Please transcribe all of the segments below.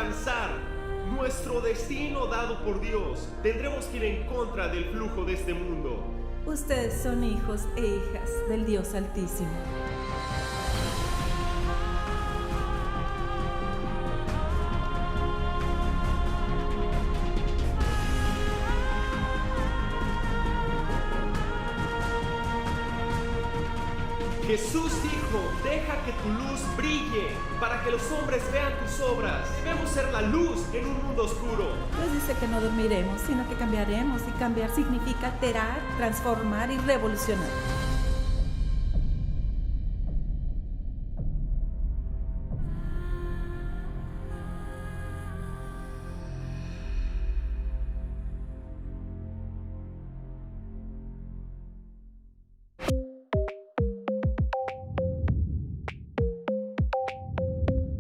alcanzar nuestro destino dado por Dios, tendremos que ir en contra del flujo de este mundo. Ustedes son hijos e hijas del Dios Altísimo. Jesús dijo, deja que tu luz brille para que los hombres vean tus obras. Debemos ser la luz en un mundo oscuro. Dios dice que no dormiremos, sino que cambiaremos, y cambiar significa alterar, transformar y revolucionar.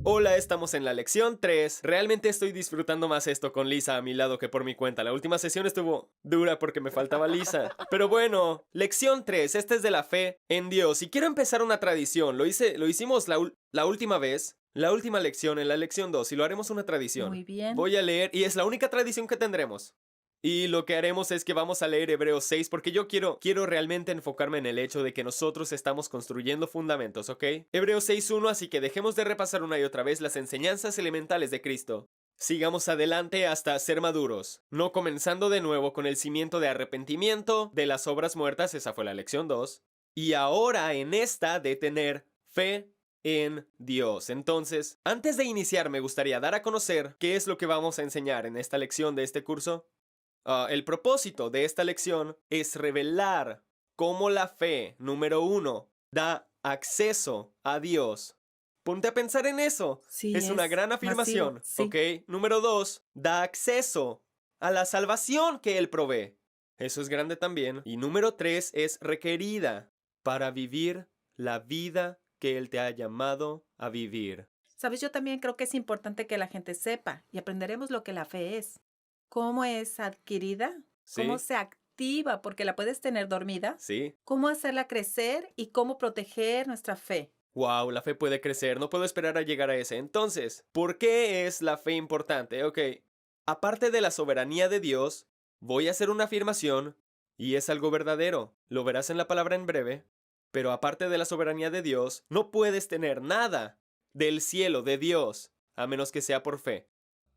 Hola, estamos en la lección 3. Realmente estoy disfrutando más esto con Lisa a mi lado que por mi cuenta. La última sesión estuvo dura porque me faltaba Lisa. Pero bueno, lección 3. Esta es de la fe en Dios. Y quiero empezar una tradición. Lo hicimos la última vez. La última lección, en la lección 2. Y lo haremos una tradición. Muy bien. Voy a leer, y es la única tradición que tendremos. Y lo que haremos es que vamos a leer Hebreos 6 porque yo quiero realmente enfocarme en el hecho de que nosotros estamos construyendo fundamentos, ¿ok? Hebreos 6:1, así que dejemos de repasar una y otra vez las enseñanzas elementales de Cristo. Sigamos adelante hasta ser maduros, no comenzando de nuevo con el cimiento de arrepentimiento de las obras muertas, esa fue la lección 2, y ahora en esta de tener fe en Dios. Entonces, antes de iniciar me gustaría dar a conocer qué es lo que vamos a enseñar en esta lección de este curso. El propósito de esta lección es revelar cómo la fe, número 1, da acceso a Dios. Ponte a pensar en eso. Sí, es una gran afirmación, masivo, sí. ¿ok? Número 2, da acceso a la salvación que Él provee. Eso es grande también. Y número 3, es requerida para vivir la vida que Él te ha llamado a vivir. Sabes, yo también creo que es importante que la gente sepa y aprenderemos lo que la fe es. ¿Cómo es adquirida? ¿Sí? ¿Cómo se activa? Porque la puedes tener dormida. ¿Sí? ¿Cómo hacerla crecer y cómo proteger nuestra fe? Wow, la fe puede crecer, no puedo esperar a llegar a ese. Entonces, ¿por qué es la fe importante? Ok, aparte de la soberanía de Dios, voy a hacer una afirmación y es algo verdadero. Lo verás en la palabra en breve. Pero aparte de la soberanía de Dios, no puedes tener nada del cielo de Dios, a menos que sea por fe.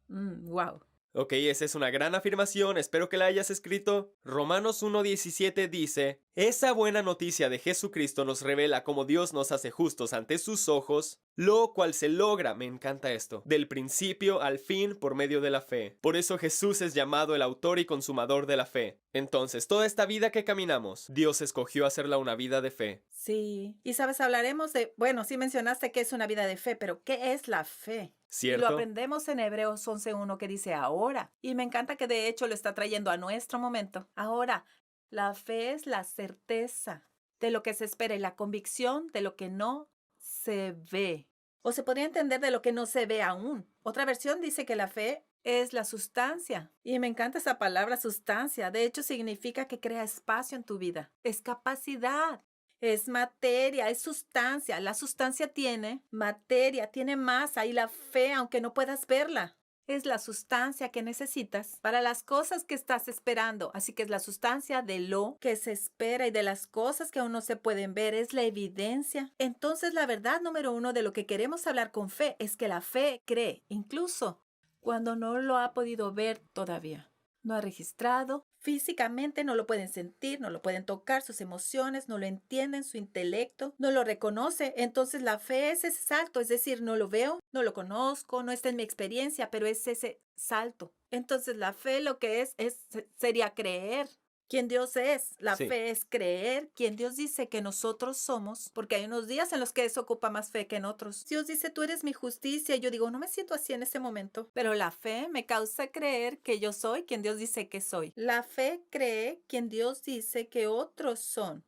Wow. Ok, esa es una gran afirmación, espero que la hayas escrito. Romanos 1:17 dice, esa buena noticia de Jesucristo nos revela cómo Dios nos hace justos ante sus ojos, lo cual se logra, me encanta esto, del principio al fin por medio de la fe. Por eso Jesús es llamado el autor y consumador de la fe. Entonces, toda esta vida que caminamos, Dios escogió hacerla una vida de fe. Sí. Y sabes, hablaremos de, bueno, sí mencionaste que es una vida de fe, pero ¿qué es la fe? ¿Cierto? Y lo aprendemos en Hebreos 11:1 que dice ahora. Y me encanta que de hecho lo está trayendo a nuestro momento. Ahora, la fe es la certeza de lo que se espera y la convicción de lo que no se ve. O se podría entender de lo que no se ve aún. Otra versión dice que la fe es la sustancia. Y me encanta esa palabra sustancia. De hecho, significa que crea espacio en tu vida. Es capacidad. Es materia, es sustancia. La sustancia tiene materia, tiene masa y la fe, aunque no puedas verla, es la sustancia que necesitas para las cosas que estás esperando. Así que es la sustancia de lo que se espera y de las cosas que aún no se pueden ver. Es la evidencia. Entonces, la verdad número 1 de lo que queremos hablar con fe es que la fe cree, incluso cuando no lo ha podido ver todavía. No ha registrado. Físicamente no lo pueden sentir, no lo pueden tocar, sus emociones, no lo entienden, su intelecto, no lo reconoce. Entonces la fe es ese salto, es decir, no lo veo, no lo conozco, no está en mi experiencia, pero es ese salto. Entonces la fe lo que sería creer quién Dios es. La Sí. fe es creer quién Dios dice que nosotros somos, porque hay unos días en los que eso ocupa más fe que en otros. Dios dice, tú eres mi justicia, y yo digo, no me siento así en ese momento, pero la fe me causa creer que yo soy quien Dios dice que soy. La fe cree quien Dios dice que otros son.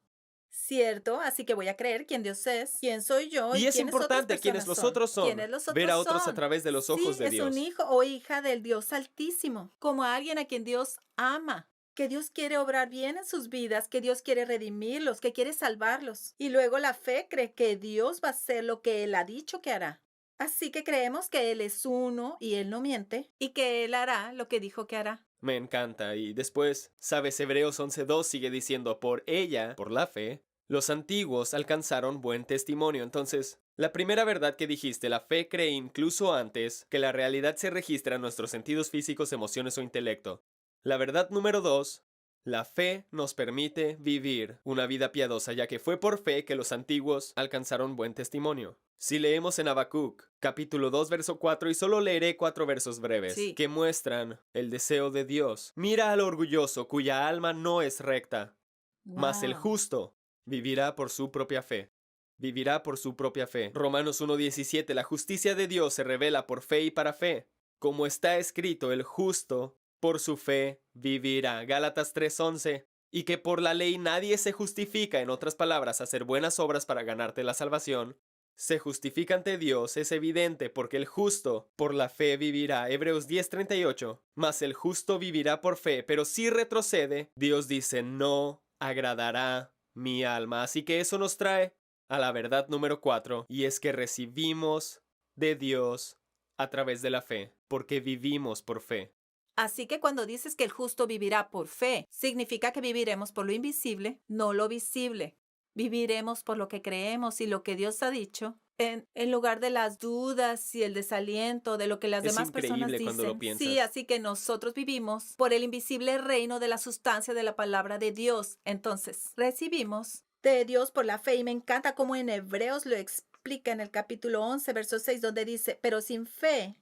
¿Cierto? Así que voy a creer quién Dios es, quién soy yo Y es quiénes otras importante quiénes personas los otros son. ¿Quiénes los otros Ver a otros son? a través de los ojos Sí, de es Dios. un hijo o hija del Dios Altísimo, como alguien a quien Dios ama, que Dios quiere obrar bien en sus vidas, que Dios quiere redimirlos, que quiere salvarlos. Y luego la fe cree que Dios va a hacer lo que Él ha dicho que hará. Así que creemos que Él es uno y Él no miente y que Él hará lo que dijo que hará. Me encanta. Y después, ¿sabes? Hebreos 11:2 sigue diciendo, por ella, por la fe, los antiguos alcanzaron buen testimonio. Entonces, la primera verdad que dijiste, la fe cree incluso antes que la realidad se registra en nuestros sentidos físicos, emociones o intelecto. La verdad número 2, la fe nos permite vivir una vida piadosa, ya que fue por fe que los antiguos alcanzaron buen testimonio. Si leemos en Habacuc, capítulo 2, verso 4, y solo leeré 4 versos breves, Sí. que muestran el deseo de Dios. Mira al orgulloso, cuya alma no es recta, mas el Wow. justo vivirá por su propia fe. Vivirá por su propia fe. Romanos 1:17, la justicia de Dios se revela por fe y para fe. Como está escrito, el justo por su fe vivirá. Gálatas 3:11. Y que por la ley nadie se justifica, en otras palabras, hacer buenas obras para ganarte la salvación. Se justifica ante Dios, es evidente, porque el justo por la fe vivirá. Hebreos 10:38. Mas el justo vivirá por fe, pero si retrocede, Dios dice, no agradará mi alma. Así que eso nos trae a la verdad número 4, y es que recibimos de Dios a través de la fe, porque vivimos por fe. Así que cuando dices que el justo vivirá por fe, significa que viviremos por lo invisible, no lo visible. Viviremos por lo que creemos y lo que Dios ha dicho, en lugar de las dudas y el desaliento de lo que las Es demás personas increíble cuando lo dicen. piensas. Sí, así que nosotros vivimos por el invisible reino de la sustancia de la palabra de Dios. Entonces, recibimos de Dios por la fe, y me encanta cómo en Hebreos lo explica en el capítulo 11, verso 6, donde dice, pero sin fe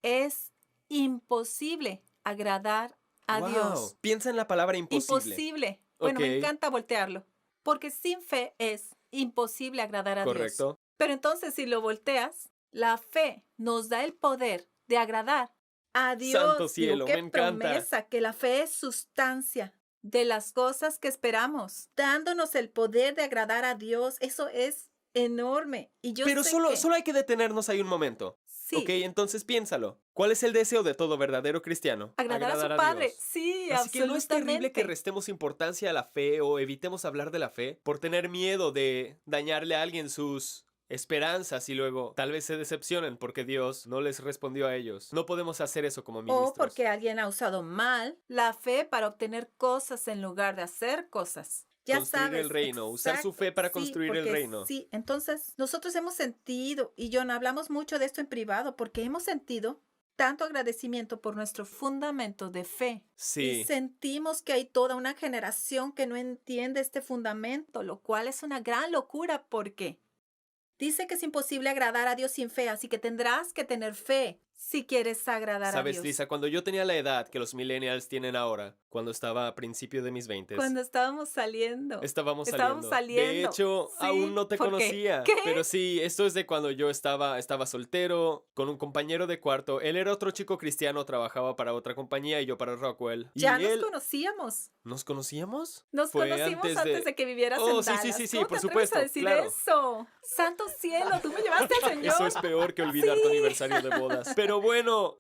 es imposible agradar a Wow. Dios. Piensa en la palabra imposible. Imposible. Bueno, me Ok. encanta voltearlo, porque sin fe es imposible agradar a Dios. Correcto. Pero entonces, si lo volteas, la fe nos da el poder de agradar a Dios. Santo cielo, Qué me encanta. promesa, que la fe es sustancia de las cosas que esperamos, dándonos el poder de agradar a Dios. Eso es enorme. Y yo Pero sé solo que hay que detenernos ahí un momento. sí, Ok, entonces piénsalo. ¿Cuál es el deseo de todo verdadero cristiano? agradar a su Padre. Dios. Sí, Así que no es terrible que absolutamente. restemos importancia a la fe o evitemos hablar de la fe por tener miedo de dañarle a alguien sus esperanzas y luego tal vez se decepcionen porque Dios no les respondió a ellos. No podemos hacer eso como ministros. O porque alguien ha usado mal la fe para obtener cosas en lugar de hacer cosas. Ya Construir sabes, el reino, usar su fe para sí, construir el porque reino. Sí, entonces nosotros hemos sentido, y John, hablamos mucho de esto en privado, porque hemos sentido tanto agradecimiento por nuestro fundamento de fe. Y Sí. sentimos que hay toda una generación que no entiende este fundamento, lo cual es una gran locura porque dice que es imposible agradar a Dios sin fe, así que tendrás que tener fe si quieres agradar a Sabes, Dios. Lisa, cuando yo tenía la edad que los millennials tienen ahora, cuando estaba a principio de mis 20s, Cuando estábamos saliendo. estábamos Estábamos saliendo. De saliendo. hecho, Sí, aún no te ¿por qué? conocía. ¿Qué? Pero sí, esto es de cuando yo estaba soltero, con un compañero de cuarto. Él era otro chico cristiano, trabajaba para otra compañía y yo para Rockwell. Ya y nos él... conocíamos. ¿Nos conocíamos? Nos Fue conocimos antes de que vivieras Oh, en sí, Dallas. sí, ¿Cómo por te atreves supuesto, a decir claro. eso? ¡Santo cielo! ¡Tú me llevaste al Señor! Eso es peor que olvidar tu Sí. aniversario de bodas. Pero bueno,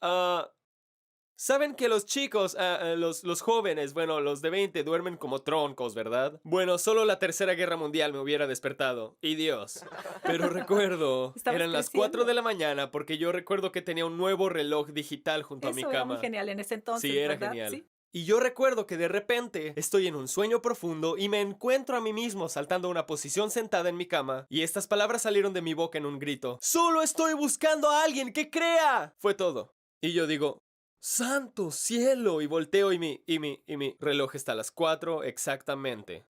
saben que los chicos, los jóvenes, bueno, los de 20 duermen como troncos, ¿verdad? Bueno, solo la Tercera Guerra Mundial me hubiera despertado. Y Dios. Pero recuerdo, Estabas eran las 4 de la mañana porque yo recuerdo que tenía un nuevo reloj digital junto a mi Eso era muy cama. genial en ese entonces, Sí, era ¿verdad? genial. Sí. Y yo recuerdo que de repente estoy en un sueño profundo y me encuentro a mí mismo saltando a una posición sentada en mi cama y estas palabras salieron de mi boca en un grito. ¡Solo estoy buscando a alguien que crea! Fue todo. Y yo digo, ¡santo cielo! Y volteo y mi reloj está a las 4 exactamente.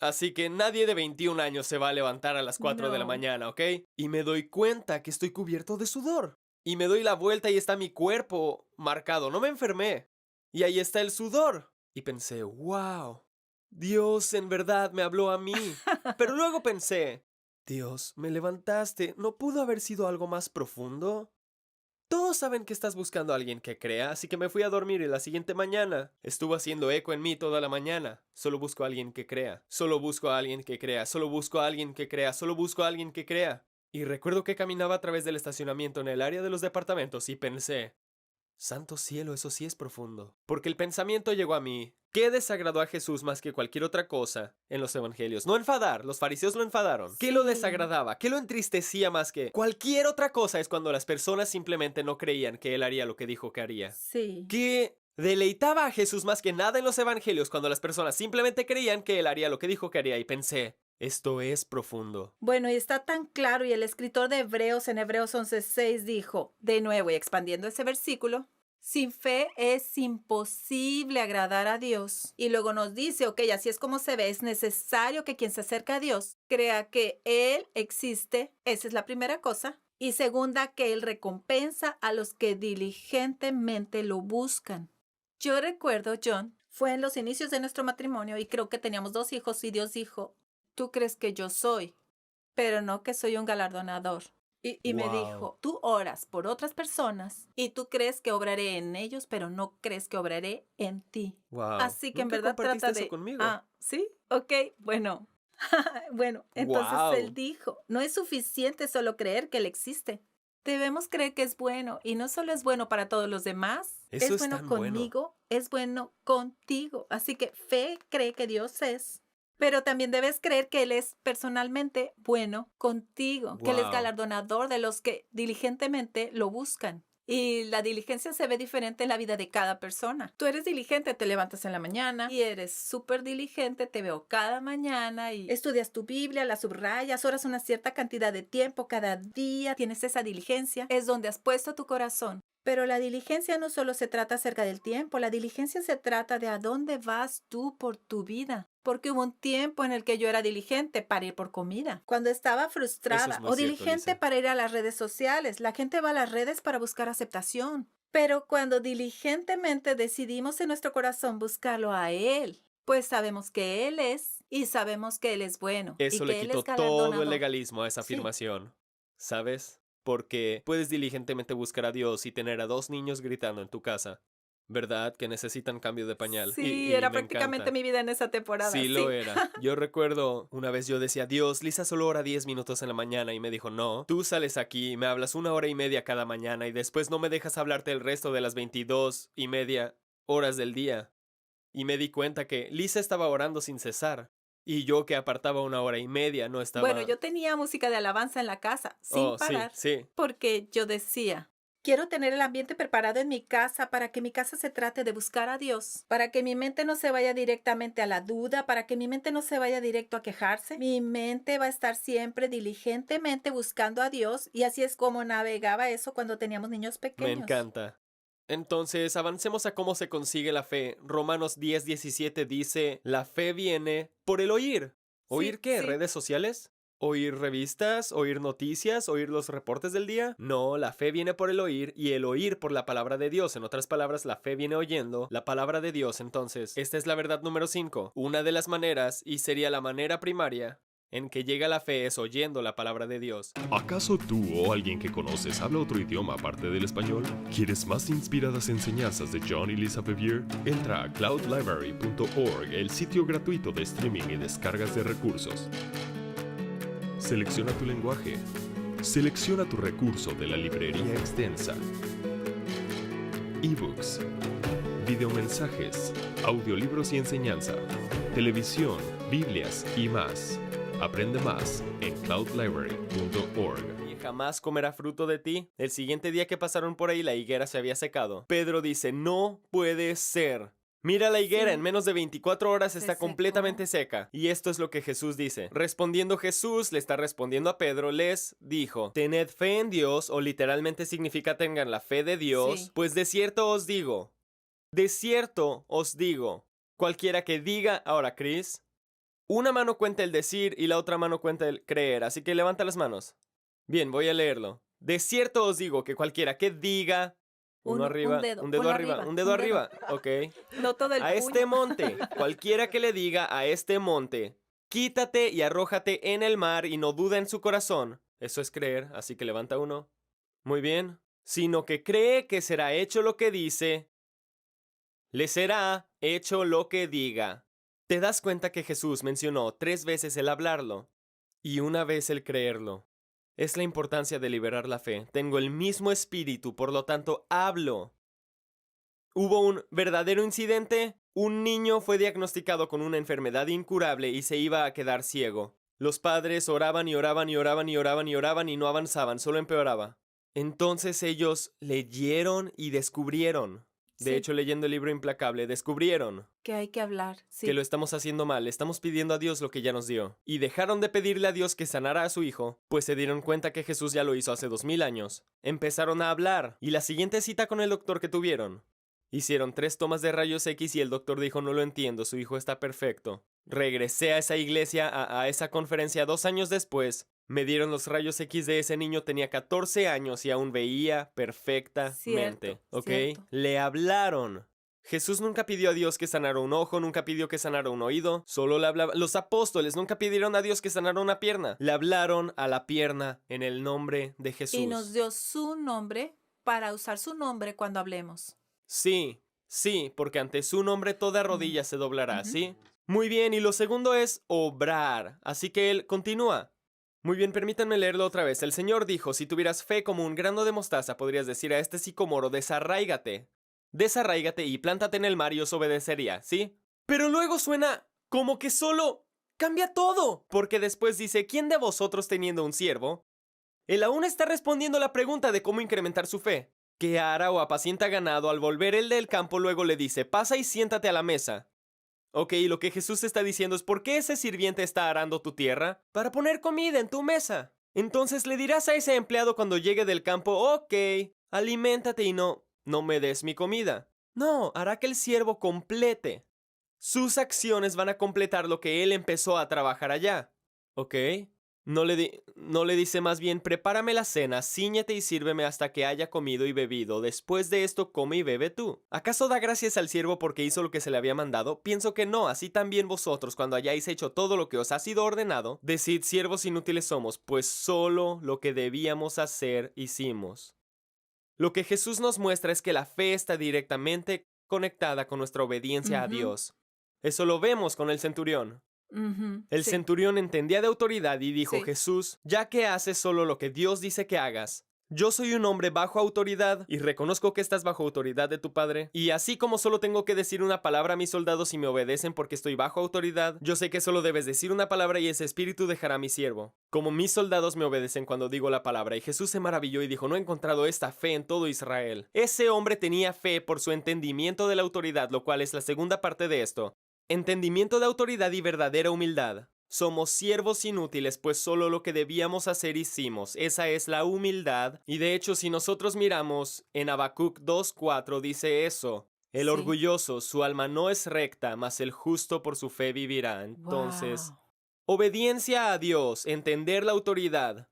Así que nadie de 21 años se va a levantar a las 4 de la No. mañana, ¿ok? Y me doy cuenta que estoy cubierto de sudor. Y me doy la vuelta y está mi cuerpo marcado. No me enfermé. Y ahí está el sudor. Y pensé, wow, Dios en verdad me habló a mí. Pero luego pensé, Dios, me levantaste. ¿No pudo haber sido algo más profundo? Todos saben que estás buscando a alguien que crea, así que me fui a dormir y la siguiente mañana estuvo haciendo eco en mí toda la mañana. Solo busco a alguien que crea. Solo busco a alguien que crea. Solo busco a alguien que crea. Solo busco a alguien que crea. Y recuerdo que caminaba a través del estacionamiento en el área de los departamentos y pensé, Santo cielo, eso sí es profundo. Porque el pensamiento llegó a mí. ¿Qué desagradó a Jesús más que cualquier otra cosa en los evangelios? No enfadar, los fariseos lo enfadaron. ¿Qué lo Sí. desagradaba? ¿Qué lo entristecía más que cualquier otra cosa? Es cuando las personas simplemente no creían que él haría lo que dijo que haría. Sí. ¿Qué deleitaba a Jesús más que nada en los evangelios cuando las personas simplemente creían que él haría lo que dijo que haría? Y pensé, esto es profundo. Bueno, y está tan claro, y el escritor de Hebreos en Hebreos 11:6 dijo, de nuevo y expandiendo ese versículo, sin fe es imposible agradar a Dios. Y luego nos dice, ok, así es como se ve, es necesario que quien se acerca a Dios crea que Él existe, esa es la primera cosa. Y segunda, que Él recompensa a los que diligentemente lo buscan. Yo recuerdo, John, fue en los inicios de nuestro matrimonio y creo que teníamos 2 hijos y Dios dijo, tú crees que yo soy, pero no que soy un galardonador. Y me Wow. dijo, tú oras por otras personas y tú crees que obraré en ellos, pero no crees que obraré en ti. Wow. Así que en ¿Nunca verdad compartiste trata de... eso conmigo? Ah, ¿sí? Ok, bueno. Bueno, entonces Wow. él dijo, no es suficiente solo creer que él existe. Debemos creer que es bueno y no solo es bueno para todos los demás, Eso es es bueno tan bueno. conmigo, es bueno contigo. Así que fe cree que Dios es. Pero también debes creer que Él es personalmente bueno contigo, que Él es Wow. galardonador de los que diligentemente lo buscan. Y la diligencia se ve diferente en la vida de cada persona. Tú eres diligente, te levantas en la mañana y eres súper diligente, te veo cada mañana y estudias tu Biblia, la subrayas, oras una cierta cantidad de tiempo cada día, tienes esa diligencia, es donde has puesto tu corazón. Pero la diligencia no solo se trata acerca del tiempo, la diligencia se trata de a dónde vas tú por tu vida. Porque hubo un tiempo en el que yo era diligente para ir por comida. Cuando estaba frustrada muy o cierto, diligente Lisa. para ir a las redes sociales. La gente va a las redes para buscar aceptación. Pero cuando diligentemente decidimos en nuestro corazón buscarlo a Él, pues sabemos que Él es y sabemos que Él es bueno. Eso y le que Él quitó es todo el galardonador. legalismo a esa Sí. afirmación. ¿Sabes? Porque puedes diligentemente buscar a Dios y tener a 2 niños gritando en tu casa. ¿Verdad? Que necesitan cambio de pañal. Sí, Y era me prácticamente encanta. mi vida en esa temporada. Sí lo era. Yo recuerdo una vez yo decía, Dios, Lisa solo ora 10 minutos en la mañana y me dijo, no, tú sales aquí y me hablas 1 hora y media cada mañana y después no me dejas hablarte el resto de las 22:30 horas del día. Y me di cuenta que Lisa estaba orando sin cesar y yo que apartaba 1 hora y media no estaba... Bueno, yo tenía música de alabanza en la casa, sin Oh, sí, parar, sí. porque yo decía, quiero tener el ambiente preparado en mi casa para que mi casa se trate de buscar a Dios, para que mi mente no se vaya directamente a la duda, para que mi mente no se vaya directo a quejarse. Mi mente va a estar siempre diligentemente buscando a Dios y así es como navegaba eso cuando teníamos niños Me pequeños. encanta. Entonces, avancemos a cómo se consigue la fe. Romanos 10:17 dice, la fe viene por el oír. ¿Oír Sí, qué? sí. ¿Redes sociales? ¿Oír revistas? ¿Oír noticias? ¿Oír los reportes del día? No, la fe viene por el oír y el oír por la palabra de Dios. En otras palabras, la fe viene oyendo la palabra de Dios. Entonces, esta es la verdad número 5. Una de las maneras, y sería la manera primaria, en que llega la fe es oyendo la palabra de Dios. ¿Acaso tú o alguien que conoces habla otro idioma aparte del español? ¿Quieres más inspiradas enseñanzas de John y Lisa Bevere? Entra a cloudlibrary.org, el sitio gratuito de streaming y descargas de recursos. Selecciona tu lenguaje. Selecciona tu recurso de la librería extensa. Ebooks, videomensajes, audiolibros y enseñanza, televisión, Biblias y más. Aprende más en cloudlibrary.org. Y jamás comerá fruto de ti. El siguiente día que pasaron por ahí la higuera se había secado. Pedro dice, no puede ser. Mira la higuera, Sí. en menos de 24 horas Se está secó. completamente seca. Y esto es lo que Jesús dice. Respondiendo Jesús, le está respondiendo a Pedro, les dijo, tened fe en Dios, o literalmente significa tengan la fe de Dios, Sí. pues de cierto os digo, cualquiera que diga, ahora Chris, una mano cuenta el decir y la otra mano cuenta el creer, así que levanta las manos. Bien, voy a leerlo. De cierto os digo que cualquiera que diga... Uno arriba, un dedo ponlo arriba, un dedo arriba, ok. No todo el A puño. este monte, cualquiera que le diga a este monte, quítate y arrójate en el mar y no duda en su corazón. Eso es creer, así que levanta uno. Muy bien. Sino que cree que será hecho lo que dice, le será hecho lo que diga. ¿Te das cuenta que Jesús mencionó 3 veces el hablarlo y una vez el creerlo? Es la importancia de liberar la fe. Tengo el mismo espíritu, por lo tanto hablo. hubo un verdadero incidente. Un niño fue diagnosticado con una enfermedad incurable y se iba a quedar ciego. Los padres oraban y oraban y oraban y oraban y oraban y no avanzaban, solo empeoraba. Entonces ellos leyeron y descubrieron. De Sí. hecho, leyendo el libro Implacable, descubrieron Que hay que hablar. Sí. que lo estamos haciendo mal, estamos pidiendo a Dios lo que ya nos dio. Y dejaron de pedirle a Dios que sanara a su hijo, pues se dieron cuenta que Jesús ya lo hizo hace 2000 años. Empezaron a hablar, y la siguiente cita con el doctor que tuvieron. Hicieron 3 tomas de rayos X y el doctor dijo: no lo entiendo, su hijo está perfecto. Regresé a esa iglesia, a esa conferencia 2 años después. Me dieron los rayos X de ese niño, tenía 14 años y aún veía perfectamente. Cierto, ¿Ok? cierto. Le hablaron. Jesús nunca pidió a Dios que sanara un ojo, nunca pidió que sanara un oído, solo le hablaba. Los apóstoles nunca pidieron a Dios que sanara una pierna. Le hablaron a la pierna en el nombre de Jesús. Y nos dio su nombre para usar su nombre cuando hablemos. Sí, sí, porque ante su nombre toda rodilla se doblará, Ujú. ¿sí? Muy bien, y lo segundo es obrar. Así que él continúa. Muy bien, permítanme leerlo otra vez. El Señor dijo: si tuvieras fe como un grano de mostaza, podrías decir a este sicómoro: desarráigate. Desarráigate y plántate en el mar y os obedecería, ¿sí? Pero luego suena como que solo cambia todo. Porque después dice: ¿quién de vosotros teniendo un siervo? Él aún está respondiendo la pregunta de cómo incrementar su fe. Que ara o apacienta ganado, al volver el del campo luego le dice: pasa y siéntate a la mesa. Ok, lo que Jesús está diciendo es: ¿por qué ese sirviente está arando tu tierra? Para poner comida en tu mesa. Entonces le dirás a ese empleado cuando llegue del campo: ok, aliméntate y no me des mi comida. No, hará que el siervo complete. Sus acciones van a completar lo que él empezó a trabajar allá. ¿Ok? No le dice más bien: prepárame la cena, cíñete y sírveme hasta que haya comido y bebido. Después de esto, come y bebe tú. ¿Acaso da gracias al siervo porque hizo lo que se le había mandado? Pienso que no. Así también vosotros, cuando hayáis hecho todo lo que os ha sido ordenado, decid: siervos inútiles somos, pues solo lo que debíamos hacer hicimos. Lo que Jesús nos muestra es que la fe está directamente conectada con nuestra obediencia a Ujú. Dios. Eso lo vemos con el centurión. Ujú, El sí. centurión entendía de autoridad y dijo: Sí. Jesús, ya que haces solo lo que Dios dice que hagas, yo soy un hombre bajo autoridad y reconozco que estás bajo autoridad de tu padre. Y así como solo tengo que decir una palabra a mis soldados y me obedecen porque estoy bajo autoridad, yo sé que solo debes decir una palabra y ese espíritu dejará a mi siervo. Como mis soldados me obedecen cuando digo la palabra. Y Jesús se maravilló y dijo: no he encontrado esta fe en todo Israel. Ese hombre tenía fe por su entendimiento de la autoridad, lo cual es la segunda parte de esto. Entendimiento de autoridad y verdadera humildad. Somos siervos inútiles, pues solo lo que debíamos hacer hicimos. Esa es la humildad. Y de hecho, si nosotros miramos en Habacuc 2:4, dice eso: el Sí. orgulloso, su alma no es recta, mas el justo por su fe vivirá. Entonces, Wow. obediencia a Dios, entender la autoridad,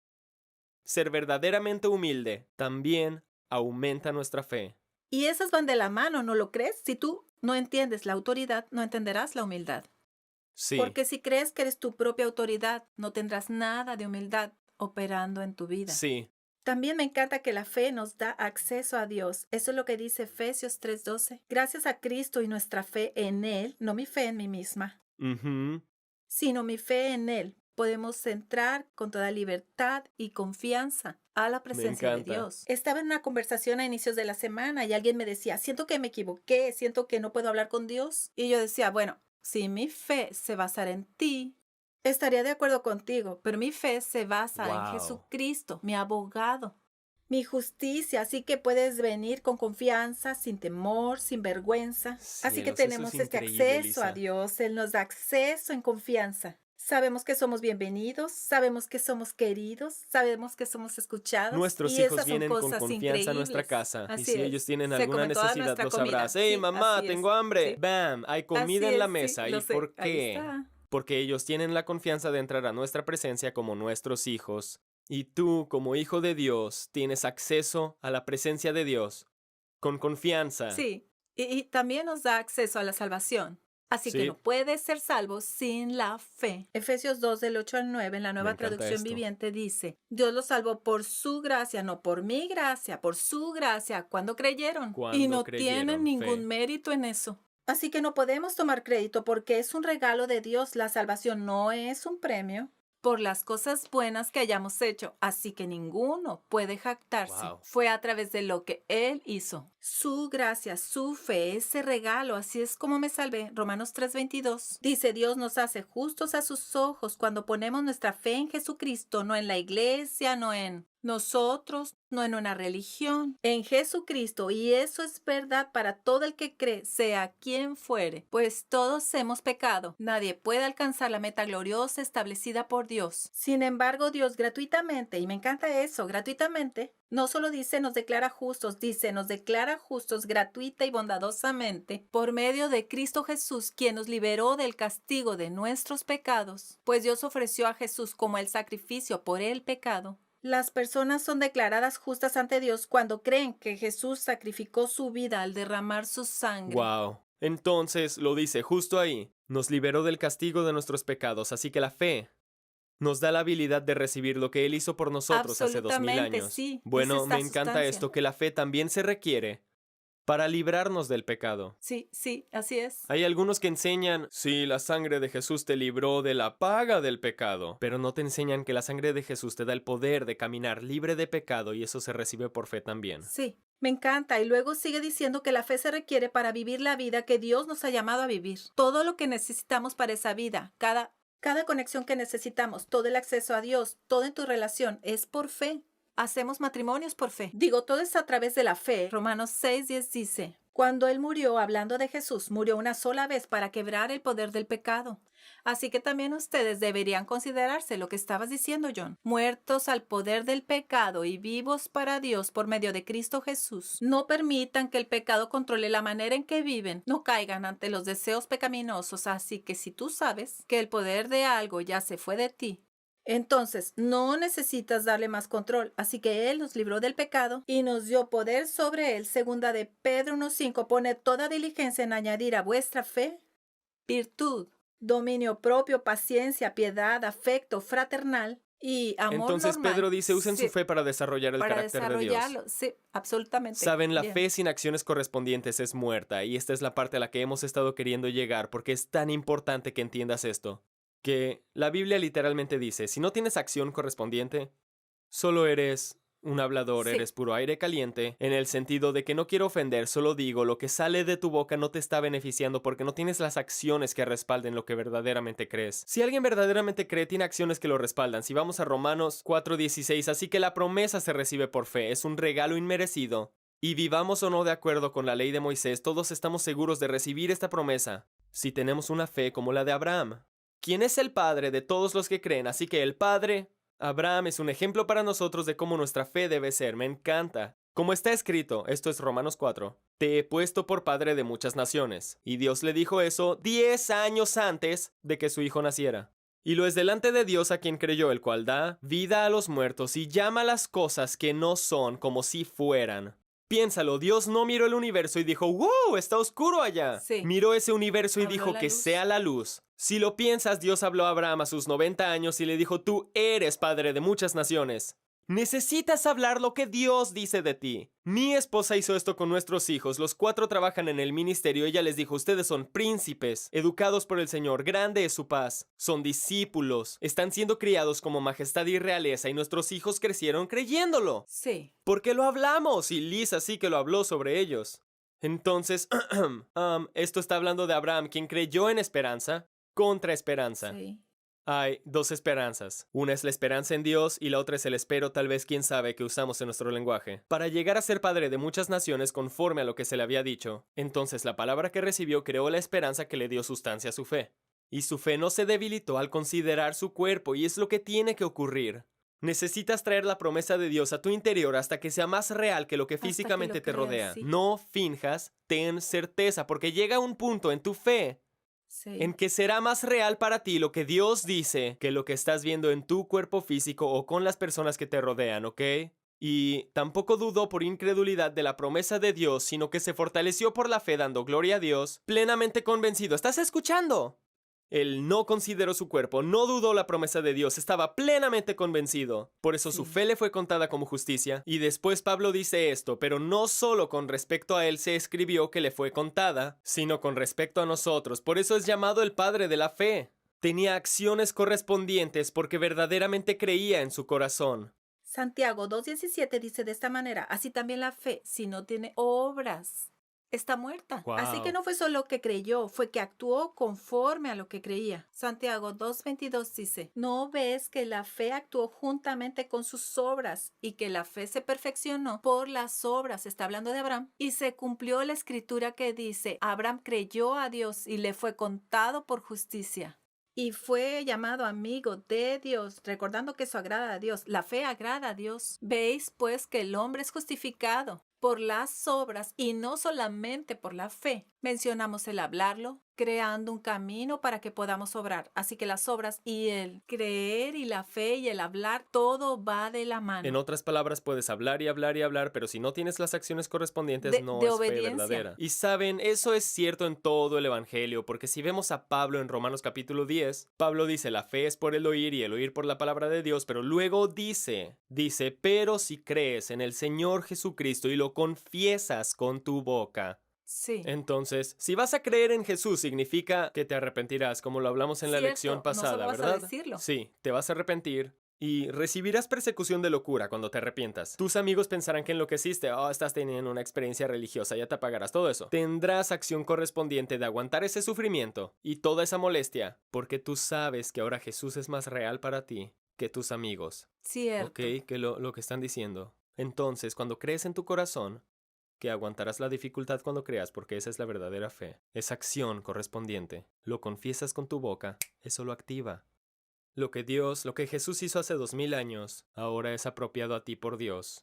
ser verdaderamente humilde, también aumenta nuestra fe. Y esas van de la mano, ¿no lo crees? Si tú no entiendes la autoridad, no entenderás la humildad. Sí, Porque si crees que eres tu propia autoridad, no tendrás nada de humildad operando en tu vida. sí, También me encanta que la fe nos da acceso a Dios. Eso es lo que dice Efesios 3:12. Gracias a Cristo y nuestra fe en Él, no mi fe en mí misma, ujú, sino mi fe en Él, podemos entrar con toda libertad y confianza a la presencia de encanta. Dios. Estaba en una conversación a inicios de la semana y alguien me decía: siento que me equivoqué, siento que no puedo hablar con Dios. Y yo decía: bueno, si mi fe se basara en ti, estaría de acuerdo contigo, pero mi fe se basa en Wow. Jesucristo, mi abogado, mi justicia, así que puedes venir con confianza, sin temor, sin vergüenza. Así que Cielos, eso tenemos es este increíble, acceso a Lisa. Dios, Él nos da acceso en confianza. Sabemos que somos bienvenidos, sabemos que somos queridos, sabemos que somos escuchados. Nuestros y hijos esas son vienen con cosas confianza a nuestra increíbles. casa. Y Así si es. ellos tienen Se alguna come toda necesidad, nuestra lo comida. sabrás. ¡Hey, Sí, mamá, así es. tengo hambre! Sí. ¡Bam! Hay comida Así en la es, mesa. sí, ¿Y lo sé. por Ahí qué? está. Porque ellos tienen la confianza de entrar a nuestra presencia como nuestros hijos. Y tú, como hijo de Dios, tienes acceso a la presencia de Dios con confianza. Sí, y también nos da acceso a la salvación. Así que Sí. no puedes ser salvo sin la fe. Efesios 2, del 8 al 9, en la Nueva encanta Traducción esto. Viviente dice: Dios los salvó por su gracia, no por mi gracia, por su gracia, cuando creyeron. Y Cuando no creyeron, tienen ningún fe. mérito en eso. Así que no podemos tomar crédito porque es un regalo de Dios. La salvación no es un premio. por las cosas buenas que hayamos hecho, así que ninguno puede jactarse. Wow. Fue a través de lo que Él hizo. Su gracia, su fe, ese regalo, así es como me salvé. Romanos 3:22. Dice, Dios nos hace justos a sus ojos cuando ponemos nuestra fe en Jesucristo, no en la iglesia, no en nosotros, no en una religión, en Jesucristo. Y eso es verdad para todo el que cree, sea quien fuere, pues todos hemos pecado. Nadie puede alcanzar la meta gloriosa establecida por Dios. Sin embargo, Dios gratuitamente, y me encanta eso, gratuitamente, no solo dice nos declara justos, dice nos declara justos gratuita y bondadosamente por medio de Cristo Jesús, quien nos liberó del castigo de nuestros pecados, pues Dios ofreció a Jesús como el sacrificio por el pecado. Las personas son declaradas justas ante Dios cuando creen que Jesús sacrificó su vida al derramar su sangre. Wow. Entonces, lo dice justo ahí. Nos liberó del castigo de nuestros pecados, así que la fe nos da la habilidad de recibir lo que Él hizo por nosotros hace 2000 años. Sí, Bueno, es esta me encanta sustancia. esto, que la fe también se requiere para librarnos del pecado. Sí, así es. Hay algunos que enseñan, sí, la sangre de Jesús te libró de la paga del pecado, pero no te enseñan que la sangre de Jesús te da el poder de caminar libre de pecado y eso se recibe por fe también. Sí, me encanta. Y luego sigue diciendo que la fe se requiere para vivir la vida que Dios nos ha llamado a vivir. Todo lo que necesitamos para esa vida, cada conexión que necesitamos, todo el acceso a Dios, todo en tu relación, es por fe. Hacemos matrimonios por fe. Digo, todo es a través de la fe. Romanos 6:10 dice, cuando Él murió, hablando de Jesús, murió una sola vez para quebrar el poder del pecado. Así que también ustedes deberían considerarse lo que estabas diciendo, John. Muertos al poder del pecado y vivos para Dios por medio de Cristo Jesús. No permitan que el pecado controle la manera en que viven. No caigan ante los deseos pecaminosos. Así que si tú sabes que el poder de algo ya se fue de ti, entonces no necesitas darle más control. Así que Él nos libró del pecado y nos dio poder sobre él. Segunda de Pedro 1:5. Poned toda diligencia en añadir a vuestra fe virtud, dominio propio, paciencia, piedad, afecto fraternal y amor Entonces normal. Pedro dice, usen Sí, su fe para desarrollar el para carácter de Dios. desarrollarlo. Sí, absolutamente. Saben, la Bien. fe sin acciones correspondientes es muerta y esta es la parte a la que hemos estado queriendo llegar porque es tan importante que entiendas esto. Que la Biblia literalmente dice, si no tienes acción correspondiente, solo eres un hablador, Sí. eres puro aire caliente, en el sentido de que no quiero ofender, solo digo, lo que sale de tu boca no te está beneficiando porque no tienes las acciones que respalden lo que verdaderamente crees. Si alguien verdaderamente cree, tiene acciones que lo respaldan. Si vamos a Romanos 4:16, así que la promesa se recibe por fe, es un regalo inmerecido. Y vivamos o no de acuerdo con la ley de Moisés, todos estamos seguros de recibir esta promesa si tenemos una fe como la de Abraham, quien es el padre de todos los que creen, así que el padre, Abraham, es un ejemplo para nosotros de cómo nuestra fe debe ser. Me encanta. Como está escrito, esto es Romanos 4, te he puesto por padre de muchas naciones. Y Dios le dijo eso 10 años antes de que su hijo naciera. Y lo es delante de Dios a quien creyó, el cual da vida a los muertos y llama las cosas que no son como si fueran. Piénsalo, Dios no miró el universo y dijo, ¡wow! Está oscuro allá. Sí. Miró ese universo y Habló dijo la que luz. sea la luz. Si lo piensas, Dios habló a Abraham a sus 90 años y le dijo, tú eres padre de muchas naciones. Necesitas hablar lo que Dios dice de ti. Mi esposa hizo esto con nuestros hijos. Los 4 trabajan en el ministerio. Ella les dijo, ustedes son príncipes, educados por el Señor. Grande es su paz. Son discípulos. Están siendo criados como majestad y realeza y nuestros hijos crecieron creyéndolo. Sí. Porque lo hablamos y Lisa sí que lo habló sobre ellos. Entonces, esto está hablando de Abraham, quien creyó en esperanza contra esperanza. Sí. Hay 2 esperanzas. Una es la esperanza en Dios y la otra es el espero, tal vez quién sabe, que usamos en nuestro lenguaje. Para llegar a ser padre de muchas naciones conforme a lo que se le había dicho, entonces la palabra que recibió creó la esperanza que le dio sustancia a su fe. Y su fe no se debilitó al considerar su cuerpo y es lo que tiene que ocurrir. Necesitas traer la promesa de Dios a tu interior hasta que sea más real que lo que Hasta que físicamente lo te creas, rodea. sí. No finjas, ten certeza, porque llega un punto en tu fe Sí. en que será más real para ti lo que Dios dice que lo que estás viendo en tu cuerpo físico o con las personas que te rodean, ¿ok? Y tampoco dudó por incredulidad de la promesa de Dios, sino que se fortaleció por la fe dando gloria a Dios, plenamente convencido. ¿Estás escuchando? Él no consideró su cuerpo, no dudó la promesa de Dios, estaba plenamente convencido. Por eso su Sí. fe le fue contada como justicia. Y después Pablo dice esto, pero no solo con respecto a él se escribió que le fue contada, sino con respecto a nosotros. Por eso es llamado el Padre de la fe. Tenía acciones correspondientes porque verdaderamente creía en su corazón. Santiago 2:17 dice de esta manera, así también la fe, si no tiene obras, está muerta. Wow. Así que no fue solo que creyó, fue que actuó conforme a lo que creía. Santiago 2:22 dice, ¿no ves que la fe actuó juntamente con sus obras y que la fe se perfeccionó por las obras? Está hablando de Abraham. Y se cumplió la escritura que dice, Abraham creyó a Dios y le fue contado por justicia. Y fue llamado amigo de Dios, recordando que eso agrada a Dios. La fe agrada a Dios. Veis, pues, que el hombre es justificado por las obras y no solamente por la fe. Mencionamos el hablarlo, creando un camino para que podamos obrar. Así que las obras y el creer y la fe y el hablar, todo va de la mano. En otras palabras, puedes hablar y hablar y hablar, pero si no tienes las acciones correspondientes, De no es fe obediencia. verdadera. Y saben, eso es cierto en todo el Evangelio, porque si vemos a Pablo en Romanos capítulo 10, Pablo dice, la fe es por el oír y el oír por la palabra de Dios, pero luego dice, pero si crees en el Señor Jesucristo y lo confiesas con tu boca. Sí. Entonces, si vas a creer en Jesús, significa que te arrepentirás, como lo hablamos en la Cierto, lección no pasada, solo vas a ¿verdad? decirlo. Sí, te vas a arrepentir. Y recibirás persecución de locura cuando te arrepientas. Tus amigos pensarán que enloqueciste, estás teniendo una experiencia religiosa, ya te apagarás todo eso. Tendrás acción correspondiente de aguantar ese sufrimiento y toda esa molestia, porque tú sabes que ahora Jesús es más real para ti que tus amigos. Cierto. ¿Ok? Que lo que están diciendo. Entonces, cuando crees en tu corazón, que aguantarás la dificultad cuando creas, porque esa es la verdadera fe. Esa acción correspondiente. Lo confiesas con tu boca, eso lo activa. Lo que Jesús hizo hace 2000 años, ahora es apropiado a ti por Dios.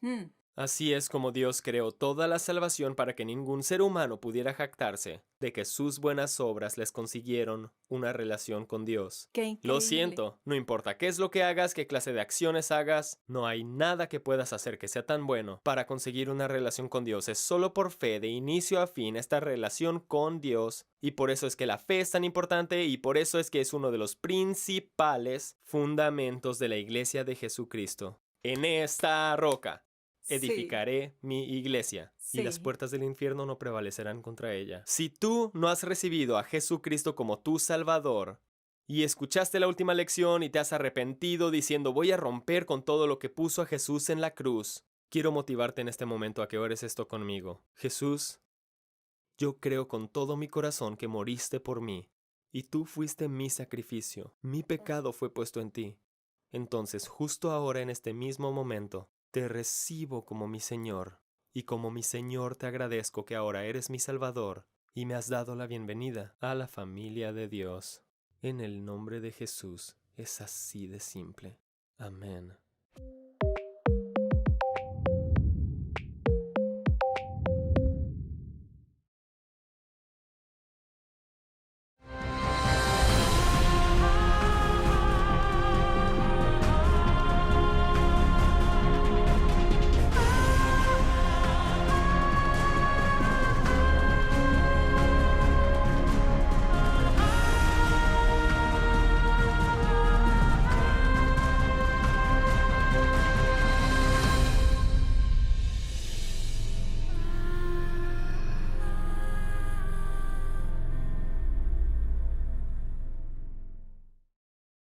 Así es como Dios creó toda la salvación para que ningún ser humano pudiera jactarse de que sus buenas obras les consiguieron una relación con Dios. Qué increíble. Lo siento, no importa qué es lo que hagas, qué clase de acciones hagas, no hay nada que puedas hacer que sea tan bueno para conseguir una relación con Dios. Es solo por fe, de inicio a fin, esta relación con Dios. Y por eso es que la fe es tan importante y por eso es que es uno de los principales fundamentos de la Iglesia de Jesucristo. En esta roca edificaré mi iglesia, y las puertas del infierno no prevalecerán contra ella. Si tú no has recibido a Jesucristo como tu Salvador, y escuchaste la última lección y te has arrepentido diciendo voy a romper con todo lo que puso a Jesús en la cruz, quiero motivarte en este momento a que ores esto conmigo. Jesús, yo creo con todo mi corazón que moriste por mí, y tú fuiste mi sacrificio. Mi pecado fue puesto en ti. Entonces, justo ahora en este mismo momento, te recibo como mi Señor, y como mi Señor te agradezco que ahora eres mi Salvador y me has dado la bienvenida a la familia de Dios. En el nombre de Jesús, es así de simple. Amén.